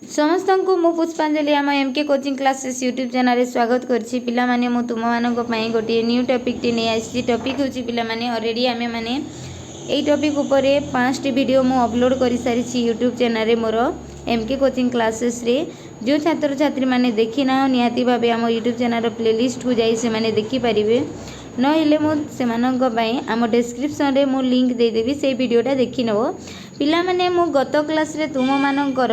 समस्त को मु पुष्पांजलि आम MK coaching classes YouTube channel स्वागत करछि। पिला माने मु तुम मानक पई गोटे न्यू टॉपिक टी नै आछि। टॉपिक होछि पिला माने ऑलरेडी आमे माने एई टॉपिक ऊपर 5टी वीडियो मु अपलोड करि सारि छि यूट्यूब चैनल रे मोर एमके कोचिंग क्लासेस रे। जो छात्र छात्री माने देखि ना निहाती भाबे आम यूट्यूब चैनल प्लेलिस्ट को जाई से माने देखि परिबे। न हेले मु सेमानक पई आम डिस्क्रिप्शन रे मु लिंक दे देबी से वीडियोटा देखि नबो। पिला माने मु गत क्लास रे तुम मानकर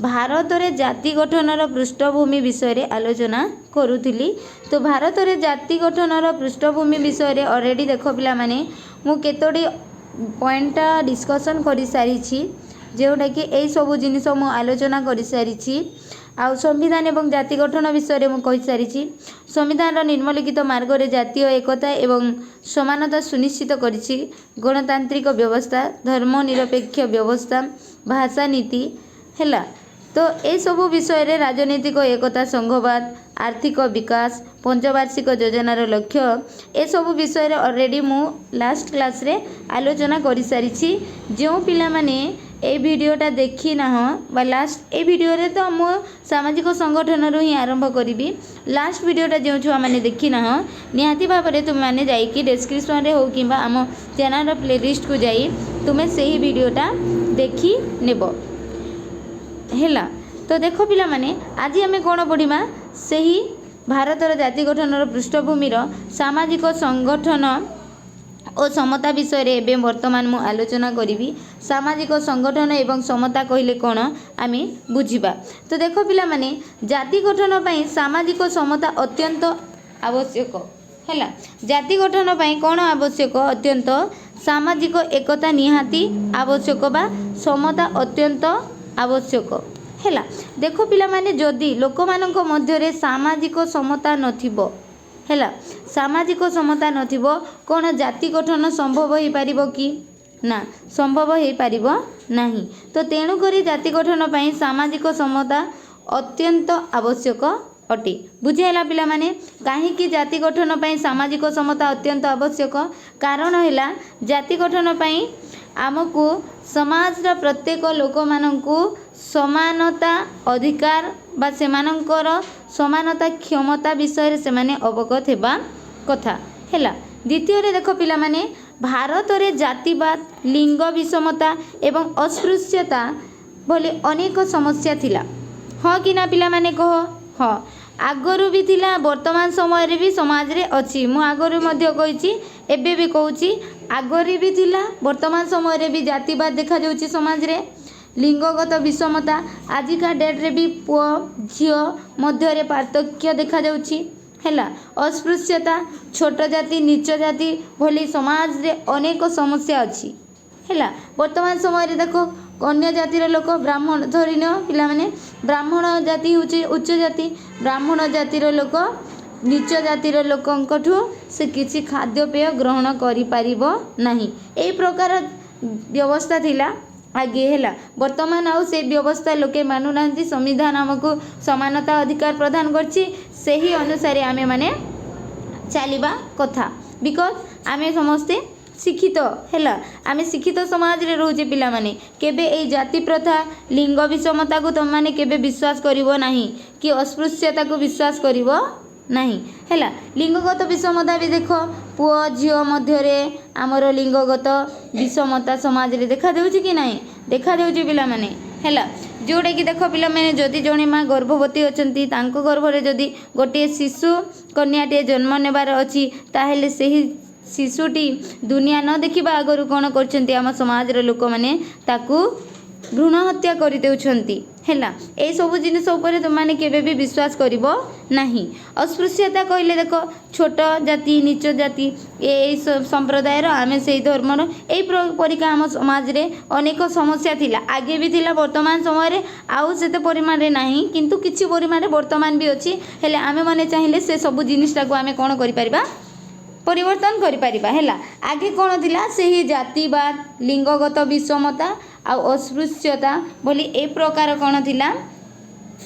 भारत रे जाति गठनर पृष्ठभूमि विषय रे आलोचना करूथिली। तो भारत रे जाति गठनर पृष्ठभूमि विषय रे ऑलरेडी देखो पिला माने मु केतोडी पॉइंटा डिस्कशन करि सारी छी, जेउटा कि एई सब जिनिस मु आलोचना करि सारी छी। आ संविधान एवं जाति गठन विषय रे मु कहि सारी छी। संविधान रो निम्नलिखित मार्ग रे जातीय एकता एवं समानता सुनिश्चित करिछि। गणतांत्रिक व्यवस्था, धर्मनिरपेक्ष व्यवस्था, भाषा नीति हैला। तो ए सब विषय रे राजनीतिक एकता, संघवाद, आर्थिक विकास, पंचवार्षिक योजनार लक्ष्य ए सब विषय रे ऑलरेडी मु लास्ट क्लास रे आलोचना करि सारी छी। जो पिला माने ए वीडियोटा देखि ना हो बा लास्ट ए वीडियो रे तो मु सामाजिक संगठन रो ही आरंभ करिबी। लास्ट वीडियोटा जो छुआ माने देखि ना हो निहाती भाबरे तुम माने जाई कि डिस्क्रिप्शन रे हो किबा आम चैनल रो प्लेलिस्ट को जाई तुमे सही वीडियोटा देखि नेबो हैला। तो देखो पिला माने आज आमे कोन पढिमा सही भारतर जाति गठनर पृष्ठभूमि रो सामाजिक संगठन और समता विषय रे एबे वर्तमान मु आलोचना करिवि। सामाजिक संगठन एवं समता कहिले कोन आमे बुझिबा। तो देखो पिला माने जाति गठन पई सामाजिक समता अत्यंत आवश्यक हैला। जाति गठन पई कोन आवश्यक? अत्यंत सामाजिक एकता निहाती आवश्यक बा समता अत्यंत आवश्यक हैला। देखो पिला माने जदि लोक मानक मध्य रे सामाजिक समता नथिबो हैला, सामाजिक समता नथिबो कोन जाति गठन संभव हे पारिबो कि ना? संभव हे पारिबो नाही। तो तेणु करी जाति गठन पई सामाजिक समता अत्यंत आवश्यक अटे। बुझेला पिला माने काहे कि जाति गठन पई सामाजिक समता अत्यंत आवश्यक? कारण हैला जाति गठन पई आमको समाज रा प्रत्येक लोक माननकु समानता अधिकार बा सेमानंकर समानता क्षमता विषय रे सेमाने अवगत हेबा कथा हैला। द्वितीय रे देखो पिला माने भारत रे जातिवाद, लिंग विषमता एवं अस्पृश्यता भली अनेक समस्या थिला। हाँ कि ना पिला माने कहो? हाँ, आगरू भी थिला, वर्तमान समय रे भी समाज रे अछि। मु आगरू मध्य कहिछि, एबे भी कहूछि आगरी भी थिला, वर्तमान समय रे भी जातिवाद देखा जाउछि समाज रे। लिंगगत विषमता आजिका डेट रे भी पुओ झियो मध्य रे पार्थक्य देखा जाउछि हैला। अस्पृश्यता, छोट जाति, नीच जाति भली समाज रे अनेक समस्या अछि हैला। वर्तमान समय रे देखो अन्य जातिर लोक ब्राह्मण धरिन पिला माने ब्राह्मण जाति होछि उच्च जाति, ब्राह्मण जातिर लोक नीच जातिर लोकंकठू से किछि खाद्यपेय ग्रहण करि पारिबो नाही। एई प्रकार व्यवस्था थिला आगे हैला। वर्तमान आउ से व्यवस्था लोके मानु नांती। संविधान हमको समानता अधिकार प्रदान करछि, सही अनुसार आमे माने चलिबा कथा। बिकॉज आमे समस्ते शिक्षित हैला, आमे शिक्षित समाज रे रहउचे पिला माने केबे ए जाति प्रथा, लिंग विषमता को तुम माने केबे विश्वास करिवो नाही कि अस्पृश्यता को विश्वास करिवो नाही हैला। लिंगगत विषमता भी देखो पुओ झियो मध्य रे आमर लिंगगत विषमता समाज रे देखा देउछि कि नाही? देखा देउछि पिला माने हैला। जोडे कि देखो पिला माने जदि जणे मां गर्भवती अछंती तांको गर्भ रे जदि गोटे शिशु कन्याटे जन्म नेबार अछि ताहेले सेही शिशुटी दुनिया न देखिबा आगरु कोन करछंती आम समाज रे लोक माने ताकू भ्रूण हत्या करि देउछंती हैला। ए सब जिनिस ऊपर तुम माने केबे भी विश्वास करिवो नाही। अस्पृश्यता कहले देखो छोट जाति, नीच जाति ए संप्रदाय रो आमे सेही धर्म रो ए परिका आम समाज रे अनेक समस्या थिला। आगे भी थिला, वर्तमान समय रे आउ सेते परिमाण रे नाही, किंतु किछि परिमाण रे वर्तमान भी अछि। हेले आमे माने चाहिले से सब जिनिसटा को आमे कोन करि परिबा? परिवर्तन करि परिबा हैला। आगे कोन थिला? सेही जातिवाद, लिंगगत विषमता आ अस्पृश्यता बोली ए प्रकार कोन थिला?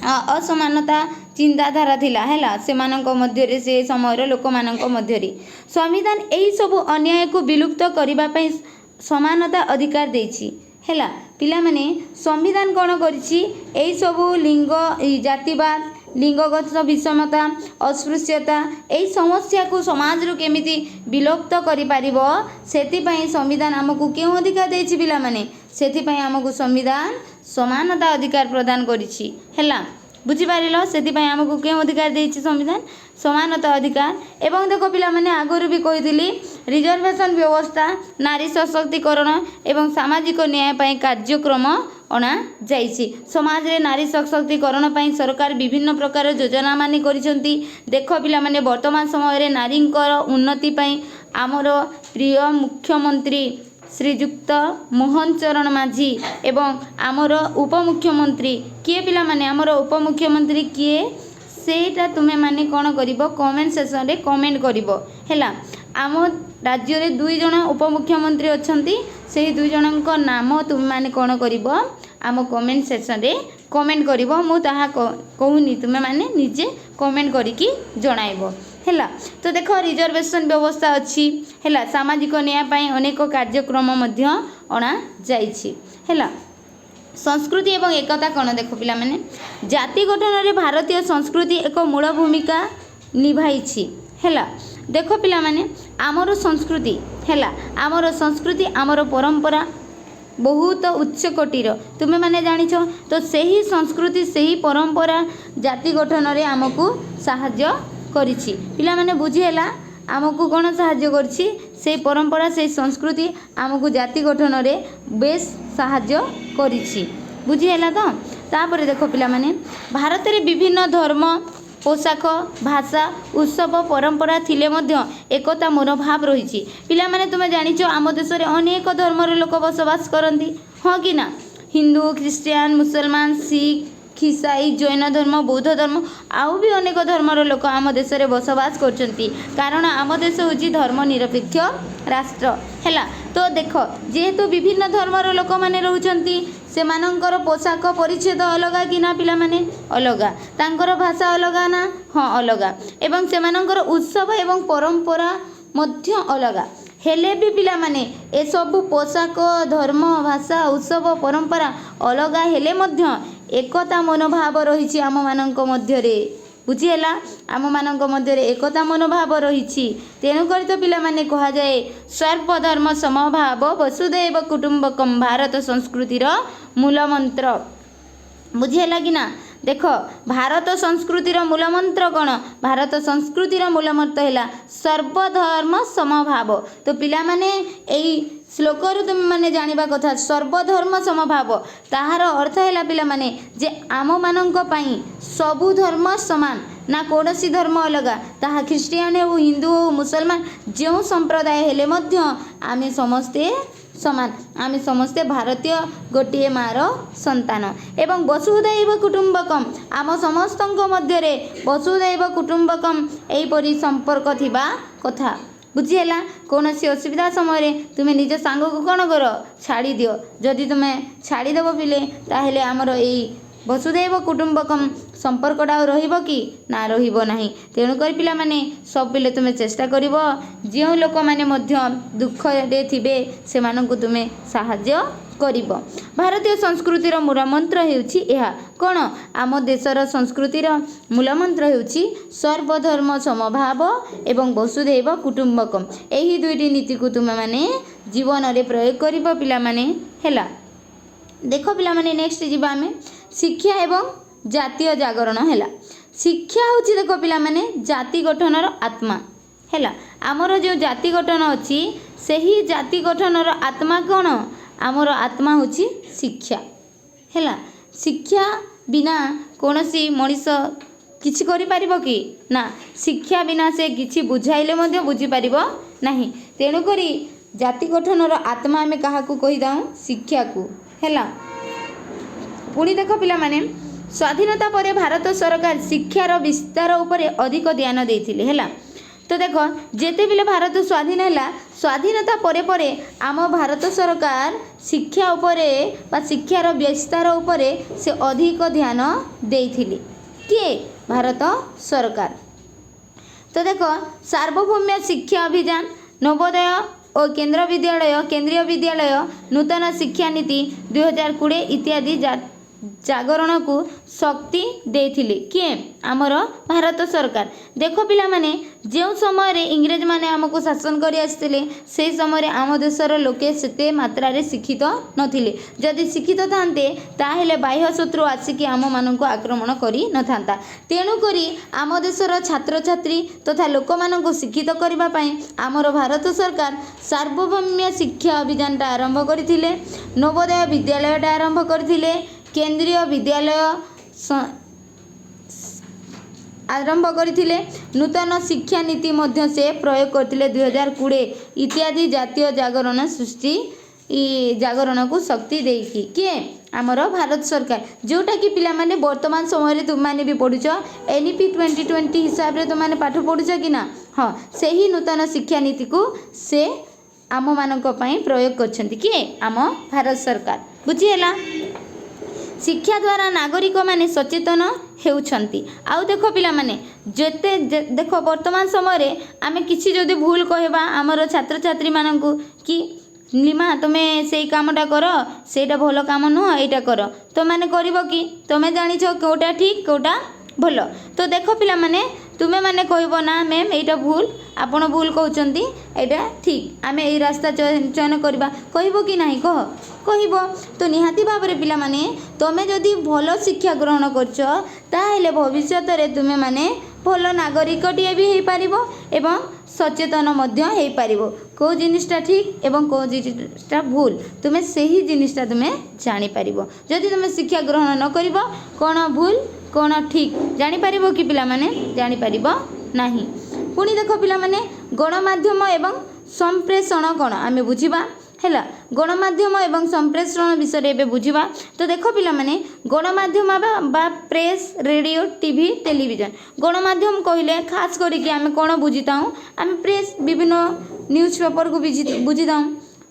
असमानता चिंताधारा थिला हैला सेमानंक मध्य रे, से समय लोक मानंक मध्य रे। संविधान एही सब अन्याय को विलुप्त करिबा पई समानता अधिकार देछि हैला। पिला माने संविधान कौन करिछि एई सबु लिंग जातिवाद लिंगगत विषमता अस्पृश्यता यही समस्या को समाज रू केमिति विलुप्त करि पारिबो सेतिपई संविधान आमको केउ अधिकार देछि पिला माने सेतिपई आमको संविधान समानता अधिकार प्रदान करिछि हैला बुझी पारिलो सेतिपई आमको केउ अधिकार देछि संविधान समानता अधिकार एवं देखो पिला माने आगरु भी कहिदिली रिजर्वेशन व्यवस्था नारी सशक्तिकरण एवं सामाजिक न्याय पई कार्यक्रम अणा जाइछि समाज रे नारी सशक्तिकरण पई सरकार विभिन्न प्रकार योजना माने करिसंती देखो पिला माने वर्तमान समय रे नारींकर उन्नति पई आमर प्रिय मुख्यमंत्री श्रीयुक्त मोहन चरण माझी एवं आमर उपमुख्यमंत्री किए पिला माने आमर उपमुख्यमंत्री किए सेटा तुमे माने कोन करिवो कमेंट सेक्शन रे कमेंट करिवो हैला आम राज्य रे दुई जण उपमुख्यमंत्री अछंती सेही दुई जनक नाम तुम माने कोन करिवो आम कमेंट सेक्शन रे कमेंट करिवो मु ताहा कहूनी तुमे माने निजे कमेंट करिकी जणाइबो हैला तो देखो रिजर्वेशन व्यवस्था अछि हैला सामाजिक न्याय पई अनेक कार्यक्रम मध्य अणा जाइछि हैला संस्कृति एवं एकता कौन देख पिला माने जाति गठन रे भारतीय संस्कृति एक मूल भूमिका निभाइछि हैला देख पिला माने आमर संस्कृति हैला आमर संस्कृति आमर परंपरा बहुत उच्च कोटीर तुमे माने जानिछ तो सही संस्कृति सही परंपरा जाति गठन रे आमको सहाय्य करिछि पिला माने बुझी हैला आमको कौन सहाय्य करिछि से परंपरा से संस्कृति आमको जाति गठन रे बेस सहाय्य करिछि बुझी हैला तो तापर देखो पिला माने भारत रे विभिन्न धर्म पोशाक भाषा उत्सव परंपरा थिले मध्य एकता मनोभाव रहिछि पिला माने तुमे जानिछ आम देश रे अनेक धर्मर लोक बसवास करंती हाँ कि ना हिंदू ख्रिस्टियान मुसलमान सिख ईसाई जैन धर्म बौद्ध धर्म आउ भी अनेक धर्मर लोक आम देश रे बसवास करछंती कारण आम देश होची धर्म निरपेक्ष राष्ट्र हैला तो देख जेहेतु विभिन्न धर्मर लोक माने रहउछंती सेमानंकर पोशाक परिच्छेद अलगा कि ना पिला माने अलगा तांकर भाषा अलगा ना हाँ अलगा एवं सेमानंकर उत्सव एवं परंपरा मध्य अलगा हेले भी पिला माने ए सब पोशाक धर्म भाषा उत्सव परंपरा अलगा हेले मध्य एकता मनोभाव रही आम मानक मध्य बुझीला आम मानक मध्य एकता मनोभाव रही तेणुक तो पिला माने कहा जाए सर्वधर्म समभाव वसुदैव कुटुंबकम भारत संस्कृतिर मूलमंत्र बुझीला कि ना देख भारत संस्कृतिर मूलमंत्र कौन भारत संस्कृतिर मूलमंत्र है सर्वधर्म समभाव तो पिला माने एई श्लोक रु तुम माने जानिबा कथा सर्वधर्म समभाव ताहार अर्थ है पिला माने जे आम मानक पई सबु धर्म समान ना कौनसी धर्म अलगा ताहा ख्रिस्टियान हो हिंदू हो मुसलमान जो संप्रदाय हेले मध्य आमे समस्ते समान आमे समस्ते भारतीय गोटे मार संतान एवं वसुधैव कुटुंबकम आम समस्तଙ୍କ मध्यरे वसुधैव कुटुंबकम एपरी संपर्क थिबा कथा बुझीला कौन सी असुविधा समय तुम्हें निज सांग को कौन कर छाड़ी दियो जदि तुम्हें छाड़ीदेव पिले ताहेले आमर यही वसुधैव कुटुंबकम संपर्कटा रहिबो कि ना रहिबो नाही तेणुक पिला माने सब पिले तुम्हें चेष्टा करिवो जो लोक माने मध्य दुख रे थिबे से मानकु तुम्हें साहाय्य करिवो भारतीय संस्कृतिर मूलमंत्र हेउछि एहा कोन आम देशर संस्कृतिर मूलमंत्र हेउछि सर्वधर्म समभाव एवं वसुधैव कुटुंबकम एही दुईटी नीति को तुमे माने जीवन रे प्रयोग करिवो पिला माने हेला देखो पिला माने नेक्स्ट जीवा आमे शिक्षा एवं जातीय जागरण हैला शिक्षा होची देखो पिला माने जाति गठनर आत्मा हैला आमर जो जाति गठन अछि सही जाति गठनर आत्मा कोन आमर आत्मा होची शिक्षा हैला शिक्षा बिना कोनोसी मनीष किछि करि पारिबो कि ना शिक्षा बिना से किछि बुझाइले मध्ये बुझी पारिबो नाही तेणु करी जाति गठनर आत्मा आमे काहाकू कहि दाऊ शिक्षा को हैला पुणी देख पिला माने स्वाधीनता पर भारत सरकार शिक्षार विस्तार उपरे अधिक ध्यान देथिले हैला तो देख जेते बिले भारत स्वाधीन हैला स्वाधीनता परे परे आम भारत सरकार शिक्षा उपरे बा शिक्षार विस्तार उपरे से अधिक ध्यान देथिले किए भारत सरकार तो देख सार्वभौम शिक्षा अभियान नवोदय और केंद्रीय विद्यालय नूतन शिक्षा नीति 2020 इत्यादि जागरण को शक्ति देथिले किए आमर भारत सरकार। देख पिला माने जो समय रे इंग्रेज माने हमको शासन करि आस्थिले से समय रे आम देशर लोके सेते मात्रा रे शिक्षित नथिले। जदि शिक्षित थांते ताहेले बाह्य शत्रु आसिकी आम माननको आक्रमण करि नथांता। तेणु करी आम देशर छात्र छात्री तथा लोक माननको शिक्षित करबा पई आमर भारत सरकार सार्वभौम शिक्षा अभियान आरंभ करथिले। नवोदय विद्यालय आरंभ करथिले। केंद्रीय विद्यालय आरंभ करथिले। नूतन शिक्षा नीति मध्य से प्रयोग करथिले 2020 इत्यादि जातीय जागरण सृष्टि जागरण को शक्ति देकी किए आमर भारत सरकार। जोटा कि पिला माने वर्तमान समय रे तुम माने भी पढुछ एनईपी 2020 हिसाब रे तुम माने पाठ पढुछ कि ना। हाँ सही नूतन शिक्षा नीति को से आम मानक पई प्रयोग करछंती किए आम भारत सरकार। बुझिहेला। शिक्षा द्वारा नागरिक माने सचेतन हेउछंती। आउ देखो पिला माने जेते देखो वर्तमान समय रे आमे किछि जदि भूल कहबा हमर छात्र छात्री मानकु कि नीलिमा तुमे सेई कामटा कर सेटा भलो काम नुह एटा कर तो माने करबो कि तुमे जानिछ कोटा ठीक कोटा भलो। तो देखो पिला माने तुमे माने कहबो ना मैम एटा भूल आपण भूल कहउचंती एटा ठीक आमे एई रास्ता चयन करबा कहबो कि नाही कह कहबो। तो निहाती भाव रे पिला माने तुमे जदि भलो शिक्षा ग्रहण करछ ताहेले भविष्यत रे तुमे माने भलो नागरिकटिए भी हेई पारिबो एवं सचेतन मध्य हेई पारिबो। को जिनिसटा ठीक एवं को जिनिसटा भूल तुमे सही जिनिसटा तुमे जानि पारिबो। जदि तुमे शिक्षा ग्रहण न करिबो कोन भूल कोन ठीक जानि पारिबो कि पिला माने जानि पारिबो नाही। पुणी देखो पिला माने गणमाध्यम एवं संप्रेषण कोन आमे बुझिबा हैला। गणमाध्यम एवं संप्रेषण विषय रे बुझिबा। तो देखो पिला माने गणमाध्यम बा प्रेस रेडियो टीवी टेलीविजन। गणमाध्यम कहले खास करिके आमे कोन बुझिताऊ आमे प्रेस विभिन्न न्यूज पेपर को बुझिताऊ।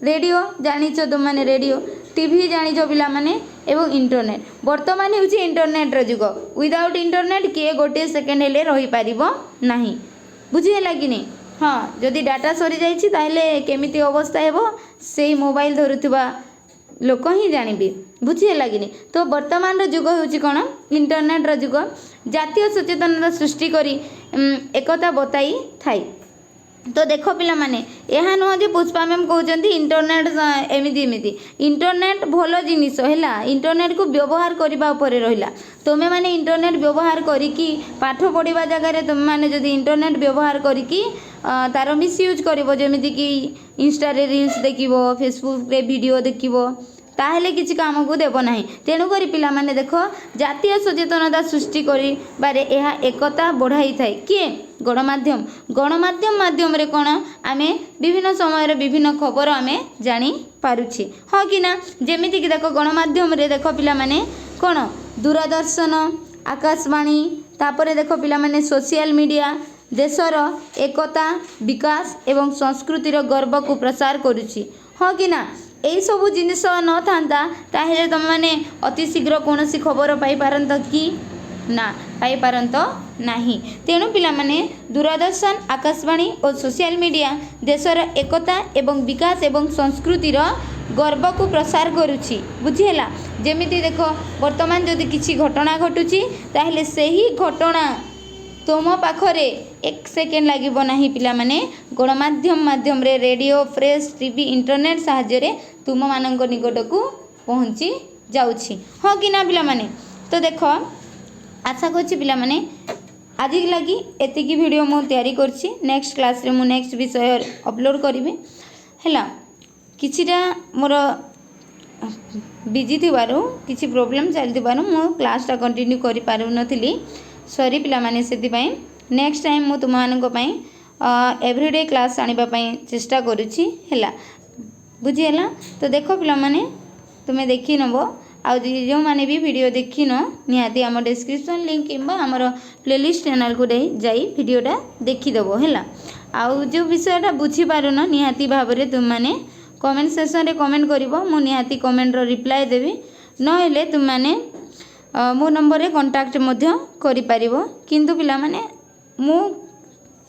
रेडियो जानिछ तुम माने रेडियो टीवी जानिछ पिला माने एवं इंटरनेट। वर्तमान होउची इंटरनेट रो जुग। विदाउट इंटरनेट के गोटे सेकेंड हेले रही पारिबो नाही। बुझिहेला कि नहीं। हाँ जदि डाटा सरी जाइछि ताहले केमिति अवस्था हेबो सेई मोबाइल धरुथिबा लोक ही जानिबे। बुझिहेला कि नहीं। तो वर्तमान रो जुग होउची कोन इंटरनेट रो जुग। जातीय सचेतनता सृष्टि करी एकता बताई थाई। तो देखो पिला माने यह नुह जे पुष्पा मैम कहउचंती इंटरनेट एमिति एमिति इंटरनेट भलो जिनिस हैला। इंटरनेट को व्यवहार करबा उपरे रहिला। तुमे माने इंटरनेट व्यवहार करिकी पाठ पढ़िबा जगह रे तुम माने जदि इंटरनेट व्यवहार करिकी तार मिसयूज करिवो जेमिति कि इंस्टा रे रील्स देखिवो फेसबुक रे वीडियो देखिवो ताहेले किछि काम को देबो नाही। तेणु करी पिला माने देखो जातीय सचेतनता सृष्टि करी बारे एहा एकता बढ़ाई थाए किए गणमाध्यम माध्यम रे कोन आमे विभिन्न समय रे विभिन्न खबर आमे जानी पारुछि। हाँ कि ना। जेमिति कि देखो गणमाध्यम रे देखो पिला माने कोन दूरदर्शन आकाशवाणी तापरे देखो पिला माने सोशल मीडिया देशर एकता विकास एवं संस्कृतिर गर्व को प्रसार करुछि। हाँ कि ना। यही सब जिनिस न था ताहेले तुम माने अति शीघ्र कौन सी खबर पाई पारंत कि ना पाई पारंत नाही। तेणु पिला माने दूरदर्शन आकाशवाणी और सोशल मीडिया देशर एकता एवं विकास एवं संस्कृतिर गर्व को प्रसार करुछि। बुझिहेला। जेमिति देखो वर्तमान जदि किछि घटना घटुछि ताहेले सेही घटना तुम पाखरे एक सेकेंड लागिबो नाही पिला माने गणमाध्यम माध्यम रे रेडियो प्रेस टीवी इंटरनेट साहाय्य रे तुम मानक निकट को पहुँची जाउछि। हाँ कि ना पिला माने। तो देखो आशा करछि पिला माने आज लगी एतिकी वीडियो मु तैयारी करछि। नेक्स्ट क्लास रे मु नेक्स्ट विषय अपलोड करिबे हैला। किछिटा मोर बिजी थिबारु किछि प्रॉब्लम चलथिबारु मु क्लास टा कंटिन्यू करि पारु नथिली। सॉरी पिला माने सेति पई नेक्स्ट टाइम मु तुम मानक पई एवरीडे क्लास आनिबा पई चेष्टा करूछि हैला। बुझिहेला। तो देखो पिला माने तुमे देखि नबो आ जो माने भी वीडियो देखि न निहाती हमर डिस्क्रिप्शन लिंक किंबा हमर प्लेलिस्ट चैनल को जाई वीडियोटा देखि दबो हैला। आ जो विषयटा बुझी पारु न निहाती भाव रे तुम माने कमेंट सेक्शन रे कमेंट करिवो मु निहाती कमेंट रो रिप्लाई देबी। न हेले तुम माने मो नंबर रे कांटेक्ट मध्य करि पारिबो। किंतु पिला माने मु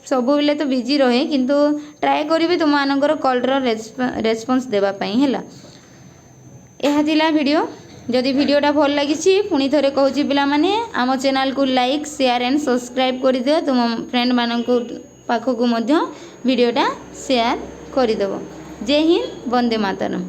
ସବୁବେଳେ ତ बिजी रहे किंतु ट्राए करी तुम मानकर कॉलर रेस्पॉन्स देवा पाई हैला। यह थिला वीडियो। जदि वीडियोटा भल लगी पुणी थे कहूँ पिला माने आम चैनल को लाइक शेयर एंड सब्सक्राइब कर दियो। तुम फ्रेंड मानक पाखक वीडियोटा शेयर करदेव। जय हिंद, वंदे मातरम।